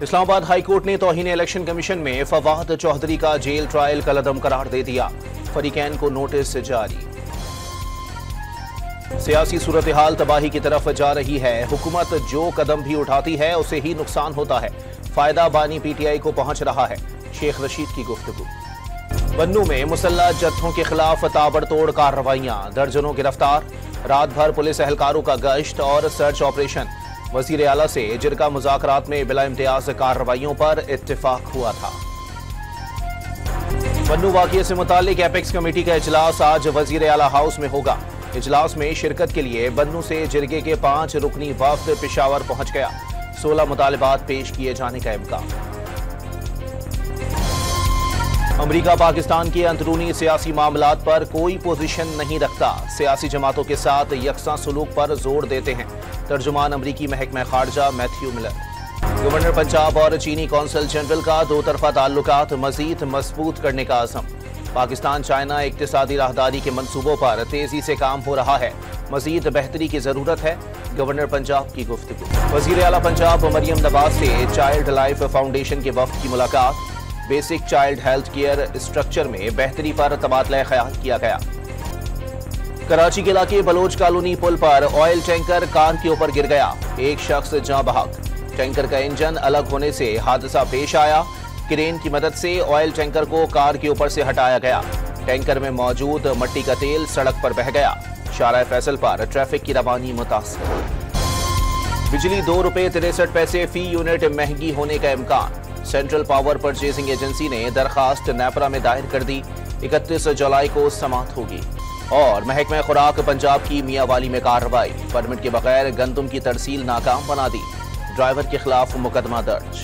Islamabad high court ने तौहीन election commission में फवाद चौधरी का जेल ट्रायल कलअदम करार दे दिया। फरीकैन को नोटिस जारी। सियासी सूरत हाल तबाही की तरफ जा रही है। हुकूमत जो कदम भी उठाती है उसे ही नुकसान होता है। फायदा बानी पीटीआई को पहुंच रहा है। शेख रशीद की गुफ्तगू। बन्नू में मुसल्लह जत्थों के खिलाफ ताबड़तोड़ कार्रवाइयां, दर्जनों गिरफ्तार। रात भर पुलिस एहलकारों का गश्त और सर्च ऑपरेशन। वजीर आला से जिरका मुज़ाकरात में बिला इम्तियाज कार्रवाइयों पर इत्तेफाक हुआ था। बन्नू वाक़िए से मुतालिक एपेक्स कमेटी का इजलास आज वजीर आला हाउस में होगा। इजलास में शिरकत के लिए बन्नू से जिरगे के 5 रुकनी वफ्द पेशावर पहुंच गया। 16 मुतालबात पेश किए जाने का इम्कान। अमरीका पाकिस्तान के अंदरूनी सियासी मामलात पर कोई पोजीशन नहीं रखता। सियासी जमातों के साथ यकसा सलूक पर जोर देते हैं। तर्जुमान अमरीकी महकमा खारजा मैथ्यू मिलर। गवर्नर पंजाब और चीनी कौंसल जनरल का दो तरफा ताल्लुकात मजीद मजबूत करने का अज़म। पाकिस्तान चाइना इक्तिसादी राहदारी के मंसूबों पर तेजी से काम हो रहा है। मजीद बेहतरी की जरूरत है। गवर्नर पंजाब की गुफ्तगू। वजीर आला पंजाब मरियम नवाज से चाइल्ड लाइफ फाउंडेशन के वफ्द की मुलाकात। Basic child health care structure में बेहतरी पर तबादला ख्याल किया गया। कराची के इलाके बलोच कॉलोनी पुल पर ऑयल टैंकर कार के ऊपर गिर गया। एक शख्स जाँ बहक। टैंकर का इंजन अलग होने से हादसा पेश आया। क्रेन की मदद से ऑयल टैंकर को कार के ऊपर से हटाया गया। टैंकर में मौजूद मट्टी का तेल सड़क पर बह गया। शारा फैसल पर ट्रैफिक की रवानी मुतासर। बिजली ₹2.63 फी यूनिट महंगी होने का इम्कान। सेंट्रल पावर परचेजिंग एजेंसी ने दरखास्त नेपरा में दायर कर दी। 31 जुलाई को समाअत होगी। और महकमा खुराक पंजाब की मियाँवाली में कार्रवाई। परमिट के बगैर गंदम की तरसील नाकाम बना दी। ड्राइवर के खिलाफ मुकदमा दर्ज।